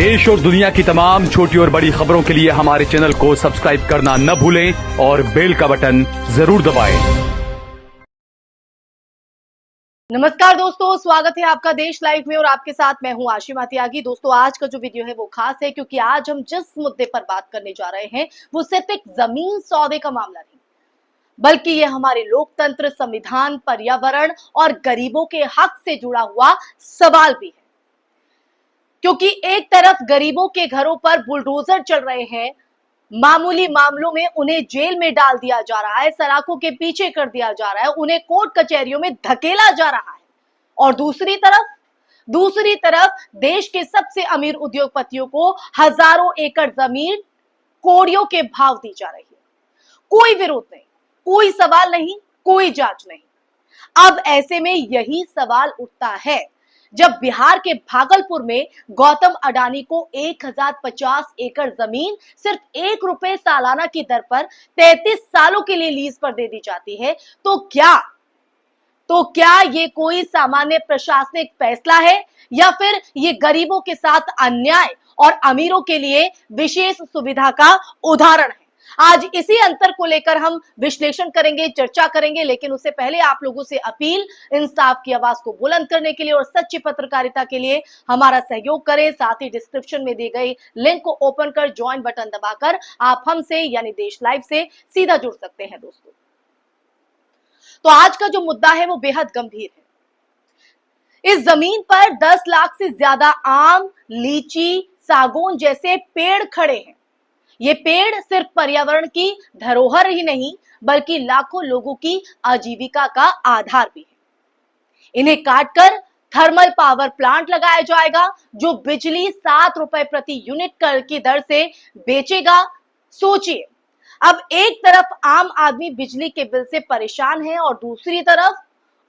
देश और दुनिया की तमाम छोटी और बड़ी खबरों के लिए हमारे चैनल को सब्सक्राइब करना न भूलें और बेल का बटन जरूर दबाएं। नमस्कार दोस्तों, स्वागत है आपका देश लाइव में और आपके साथ मैं हूं आशिमा त्यागी। दोस्तों, आज का जो वीडियो है वो खास है क्योंकि आज हम जिस मुद्दे पर बात करने जा रहे हैं वो सिर्फ एक जमीन सौदे का मामला नहीं, बल्कि ये हमारे लोकतंत्र, संविधान, पर्यावरण और गरीबों के हक से जुड़ा हुआ सवाल भी है। क्योंकि एक तरफ गरीबों के घरों पर बुलडोजर चल रहे हैं, मामूली मामलों में उन्हें जेल में डाल दिया जा रहा है, सलाखों के पीछे कर दिया जा रहा है, उन्हें कोर्ट कचहरियों में धकेला जा रहा है, और दूसरी तरफ देश के सबसे अमीर उद्योगपतियों को हजारों एकड़ जमीन कौड़ियों के भाव दी जा रही है। कोई विरोध नहीं, कोई सवाल नहीं, कोई जांच नहीं। अब ऐसे में यही सवाल उठता है जब बिहार के भागलपुर में गौतम अडानी को 1050 एकड़ जमीन सिर्फ ₹1 सालाना की दर पर 33 सालों के लिए लीज पर दे दी जाती है, तो क्या ये कोई सामान्य प्रशासनिक फैसला है या फिर ये गरीबों के साथ अन्याय और अमीरों के लिए विशेष सुविधा का उदाहरण है? आज इसी अंतर को लेकर हम विश्लेषण करेंगे, चर्चा करेंगे, लेकिन उससे पहले आप लोगों से अपील, इंसाफ की आवाज को बुलंद करने के लिए और सच्ची पत्रकारिता के लिए हमारा सहयोग करें। साथ ही डिस्क्रिप्शन में दी गई लिंक को ओपन कर ज्वाइन बटन दबाकर आप हमसे यानी देश लाइव से सीधा जुड़ सकते हैं। दोस्तों, तो आज का जो मुद्दा है वो बेहद गंभीर है। इस जमीन पर 10 लाख से ज्यादा आम, लीची, सागौन जैसे पेड़ खड़े हैं। ये पेड़ सिर्फ पर्यावरण की धरोहर ही नहीं बल्कि लाखों लोगों की आजीविका का आधार भी है। इन्हें काटकर थर्मल पावर प्लांट लगाया जाएगा जो बिजली ₹7 प्रति यूनिट की दर से बेचेगा। सोचिए, अब एक तरफ आम आदमी बिजली के बिल से परेशान है और दूसरी तरफ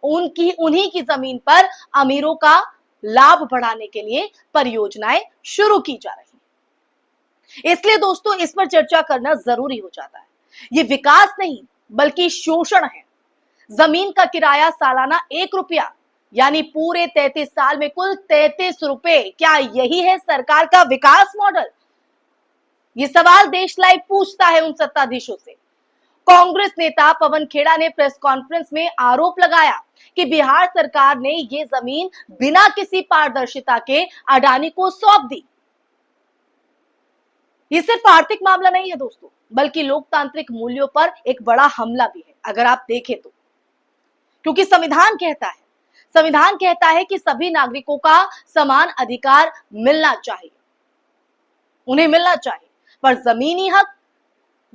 उन्हीं की जमीन पर अमीरों का लाभ बढ़ाने के लिए परियोजनाएं शुरू की जा रही हैं। इसलिए दोस्तों, इस पर चर्चा करना जरूरी हो जाता है। ये विकास नहीं बल्कि शोषण है। जमीन का किराया सालाना ₹1 यानी पूरे 33 साल में कुल ₹33। क्या यही है सरकार का विकास मॉडल? ये सवाल देश लाइव पूछता है उन सत्ताधीशों से। कांग्रेस नेता पवन खेड़ा ने प्रेस कॉन्फ्रेंस में आरोप लगाया कि बिहार सरकार ने ये जमीन बिना किसी पारदर्शिता के अडानी को सौंप दी। ये सिर्फ आर्थिक मामला नहीं है दोस्तों, बल्कि लोकतांत्रिक मूल्यों पर एक बड़ा हमला भी है अगर आप देखें तो। क्योंकि संविधान कहता है कि सभी नागरिकों का समान अधिकार मिलना चाहिए, उन्हें मिलना चाहिए, पर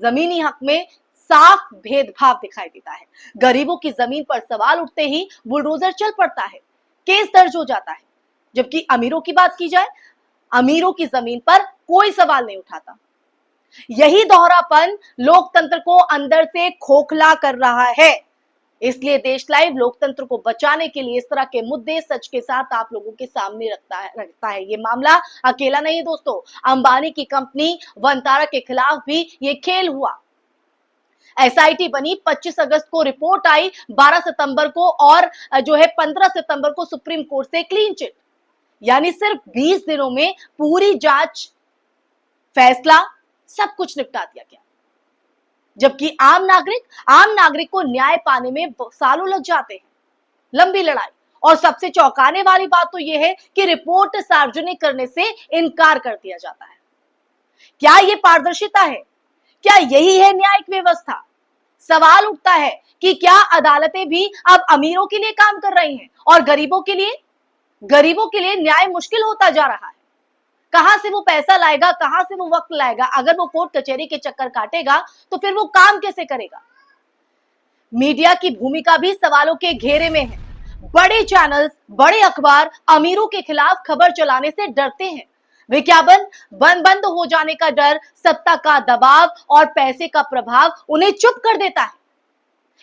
जमीनी हक में साफ भेदभाव दिखाई देता है। गरीबों की जमीन पर सवाल उठते ही बुलडोजर चल पड़ता है, केस दर्ज हो जाता है, जबकि अमीरों की बात की जाए, अमीरों की जमीन पर कोई सवाल नहीं उठाता। यही दोहरापन लोकतंत्र को अंदर से खोखला कर रहा है। इसलिए देश लाइव लोकतंत्र को बचाने के लिए इस तरह के मुद्दे सच के साथ आप लोगों के सामने रखता है। ये मामला अकेला नहीं दोस्तों, अंबानी की कंपनी वंतारा के खिलाफ भी ये खेल हुआ। एसआईटी बनी, 25 अगस्त को रिपोर्ट आई, 12 सितंबर को और 15 सितंबर को सुप्रीम कोर्ट से क्लीन चिट, यानी सिर्फ 20 दिनों में पूरी जांच, फैसला, सब कुछ निपटा दिया गया। जबकि आम नागरिक को न्याय पाने में सालों लग जाते हैं, लंबी लड़ाई। और सबसे चौंकाने वाली बात तो यह है कि रिपोर्ट सार्वजनिक करने से इनकार कर दिया जाता है। क्या यह पारदर्शिता है? क्या यही है न्यायिक व्यवस्था? सवाल उठता है कि क्या अदालतें भी अब अमीरों के लिए काम कर रही हैं और गरीबों के लिए न्याय मुश्किल होता जा रहा है। कहां से वो पैसा लाएगा, कहां से वो वक्त लाएगा? अगर वो कोर्ट कचहरी के चक्कर काटेगा तो फिर वो काम कैसे करेगा? मीडिया की भूमिका भी सवालों के घेरे में है। बड़े चैनल्स, बड़े अखबार अमीरों के खिलाफ खबर चलाने से डरते हैं। विज्ञापन बंद हो जाने का डर, सत्ता का दबाव और पैसे का प्रभाव उन्हें चुप कर देता है।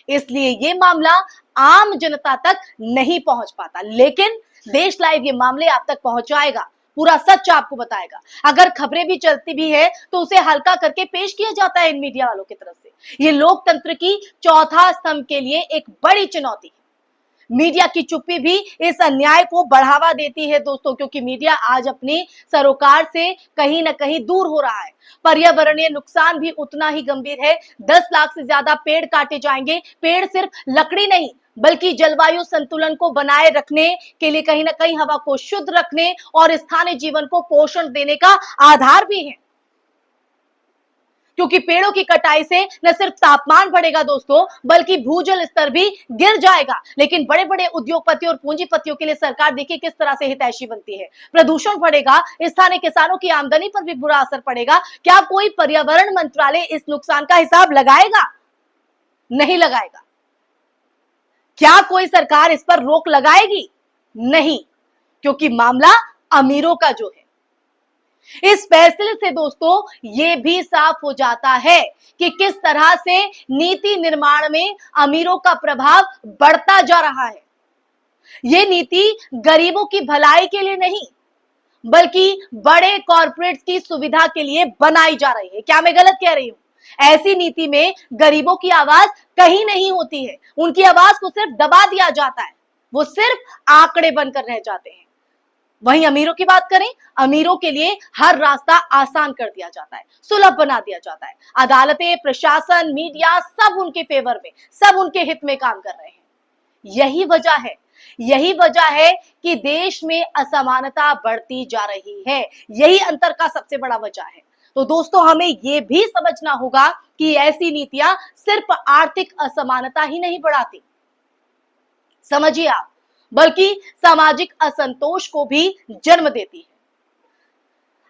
इसलिए ये मामला आम जनता तक नहीं पहुंच पाता, लेकिन देश लाइव ये मामले आप तक पहुंचाएगा, पूरा सच आपको बताएगा। अगर खबरें भी चलती भी है तो उसे हल्का करके पेश किया जाता है इन मीडिया वालों की तरफ से। ये लोकतंत्र की चौथा स्तंभ के लिए एक बड़ी चुनौती है। मीडिया की चुप्पी भी इस अन्याय को बढ़ावा देती है दोस्तों, क्योंकि मीडिया आज अपनी सरोकार से कहीं ना कहीं दूर हो रहा है। पर्यावरणीय नुकसान भी उतना ही गंभीर है। 10 लाख से ज्यादा पेड़ काटे जाएंगे। पेड़ सिर्फ लकड़ी नहीं बल्कि जलवायु संतुलन को बनाए रखने के लिए, कहीं ना कहीं हवा को शुद्ध रखने और स्थानीय जीवन को पोषण देने का आधार भी है। क्योंकि पेड़ों की कटाई से न सिर्फ तापमान बढ़ेगा दोस्तों, बल्कि भूजल स्तर भी गिर जाएगा। लेकिन बड़े बड़े उद्योगपति और पूंजीपतियों के लिए सरकार देखिए किस तरह से हितैषी बनती है। प्रदूषण बढ़ेगा, स्थानीय किसानों की आमदनी पर भी बुरा असर पड़ेगा। क्या कोई पर्यावरण मंत्रालय इस नुकसान का हिसाब लगाएगा? नहीं लगाएगा। क्या कोई सरकार इस पर रोक लगाएगी? नहीं, क्योंकि मामला अमीरों का जो है। इस फैसले से दोस्तों ये भी साफ हो जाता है कि किस तरह से नीति निर्माण में अमीरों का प्रभाव बढ़ता जा रहा है। ये नीति गरीबों की भलाई के लिए नहीं बल्कि बड़े कॉर्पोरेट्स की सुविधा के लिए बनाई जा रही है। क्या मैं गलत कह रही हूं? ऐसी नीति में गरीबों की आवाज कहीं नहीं होती है। उनकी आवाज को सिर्फ दबा दिया जाता है। वो सिर्फ आंकड़े बनकर रह जाते हैं। वहीं अमीरों की बात करें, अमीरों के लिए हर रास्ता आसान कर दिया जाता है, सुलभ बना दिया जाता है। अदालतें, प्रशासन, मीडिया सब उनके फेवर में, सब उनके हित में काम कर रहे हैं। यही वजह है कि देश में असमानता बढ़ती जा रही है। यही अंतर का सबसे बड़ा वजह है। तो दोस्तों हमें यह भी समझना होगा कि ऐसी नीतियां सिर्फ आर्थिक असमानता ही नहीं बढ़ाती, समझिए आप, बल्कि सामाजिक असंतोष को भी जन्म देती है।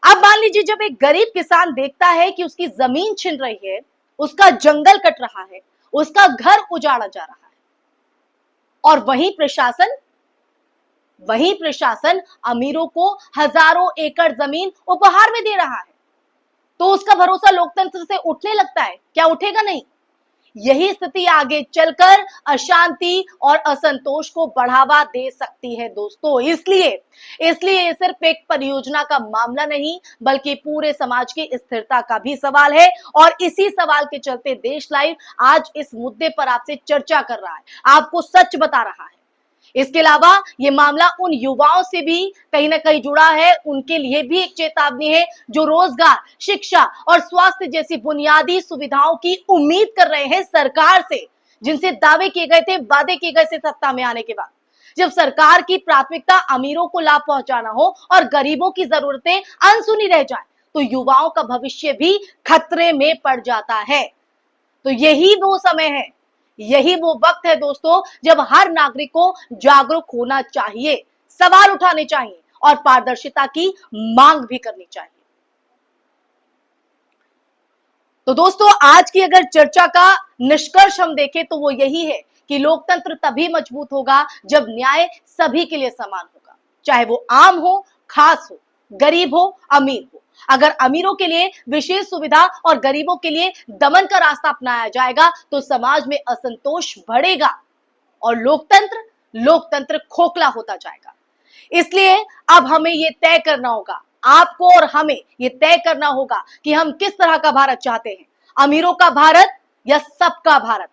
अब मान लीजिए जब एक गरीब किसान देखता है कि उसकी जमीन छिन रही है, उसका जंगल कट रहा है, उसका घर उजाड़ा जा रहा है और वहीं प्रशासन अमीरों को हजारों एकड़ जमीन उपहार में दे रहा है, तो उसका भरोसा लोकतंत्र से उठने लगता है। क्या उठेगा? नहीं। यही स्थिति आगे चलकर अशांति और असंतोष को बढ़ावा दे सकती है दोस्तों। इसलिए ये सिर्फ एक परियोजना का मामला नहीं बल्कि पूरे समाज की स्थिरता का भी सवाल है। और इसी सवाल के चलते देश लाइव आज इस मुद्दे पर आपसे चर्चा कर रहा है, आपको सच बता रहा है। इसके अलावा ये मामला उन युवाओं से भी कहीं ना कहीं जुड़ा है, उनके लिए भी एक चेतावनी है जो रोजगार, शिक्षा और स्वास्थ्य जैसी बुनियादी सुविधाओं की उम्मीद कर रहे हैं सरकार से, जिनसे दावे किए गए थे, वादे किए गए थे सत्ता में आने के बाद। जब सरकार की प्राथमिकता अमीरों को लाभ पहुंचाना हो और गरीबों की जरूरतें अनसुनी रह जाए, तो युवाओं का भविष्य भी खतरे में पड़ जाता है। तो यही वो समय है, यही वो वक्त है दोस्तों जब हर नागरिक को जागरूक होना चाहिए, सवाल उठाने चाहिए और पारदर्शिता की मांग भी करनी चाहिए। तो दोस्तों आज की अगर चर्चा का निष्कर्ष हम देखें तो वो यही है कि लोकतंत्र तभी मजबूत होगा जब न्याय सभी के लिए समान होगा, चाहे वो आम हो, खास हो, गरीब हो, अमीर हो। अगर अमीरों के लिए विशेष सुविधा और गरीबों के लिए दमन का रास्ता अपनाया जाएगा तो समाज में असंतोष बढ़ेगा और लोकतंत्र खोखला होता जाएगा। इसलिए अब हमें यह तय करना होगा, आपको और हमें यह तय करना होगा कि हम किस तरह का भारत चाहते हैं, अमीरों का भारत या सबका भारत।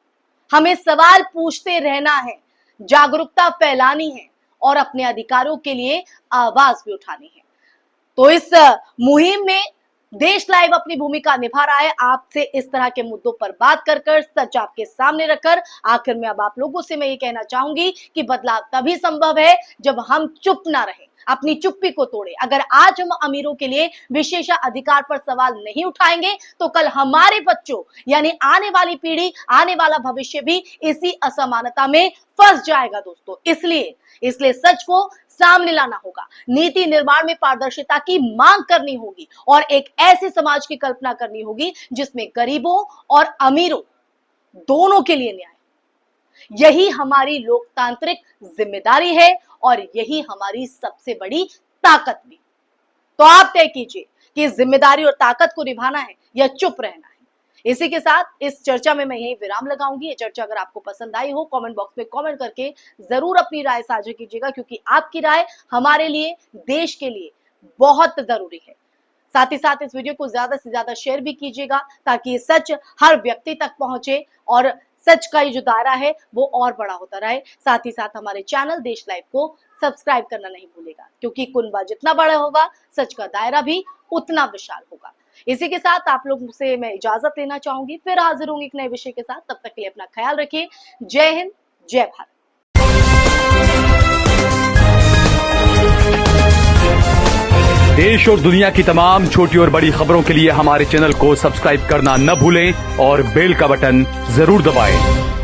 हमें सवाल पूछते रहना है, जागरूकता फैलानी है और अपने अधिकारों के लिए आवाज भी उठानी है। तो इस मुहिम में देश लाइव अपनी भूमिका निभा रहा है, आपसे इस तरह के मुद्दों पर बात कर सच आपके सामने रखकर। आखिर में अब आप लोगों से मैं ये कहना चाहूंगी कि बदलाव तभी संभव है जब हम चुप ना रहें, अपनी चुप्पी को तोड़े। अगर आज हम अमीरों के लिए विशेषाधिकार पर सवाल नहीं उठाएंगे तो कल हमारे बच्चों यानी आने वाली पीढ़ी, आने वाला भविष्य भी इसी असमानता में फंस जाएगा दोस्तों। इसलिए सच को सामने लाना होगा, नीति निर्माण में पारदर्शिता की मांग करनी होगी और एक ऐसे समाज की कल्पना करनी होगी जिसमें गरीबों और अमीरों दोनों के लिए न्याय। यही हमारी लोकतांत्रिक जिम्मेदारी है और यही हमारी सबसे बड़ी ताकत भी। तो आप तय कीजिए कि इस जिम्मेदारी और ताकत को निभाना है या चुप रहना है। इसी के साथ इस चर्चा में मैं यही विराम लगाऊंगी। ये चर्चा अगर आपको पसंद आई हो कमेंट बॉक्स में कमेंट करके जरूर अपनी राय साझा कीजिएगा, क्योंकि आपकी राय हमारे लिए, देश के लिए बहुत जरूरी है। साथ ही साथ इस वीडियो को ज्यादा से ज्यादा शेयर भी कीजिएगा ताकि ये सच हर व्यक्ति तक पहुंचे और सच का ये जो दायरा है वो और बड़ा होता रहे। साथ ही साथ हमारे चैनल देश लाइव को सब्सक्राइब करना नहीं भूलेगा, क्योंकि कुनबा जितना बड़ा होगा सच का दायरा भी उतना विशाल होगा। इसी के साथ आप लोग से मैं इजाजत लेना चाहूंगी, फिर हाजिर होंगी एक नए विषय के साथ। तब तक के लिए अपना ख्याल रखिए। जय हिंद, जय भारत। देश और दुनिया की तमाम छोटी और बड़ी खबरों के लिए हमारे चैनल को सब्सक्राइब करना न भूलें और बेल का बटन जरूर दबाएं।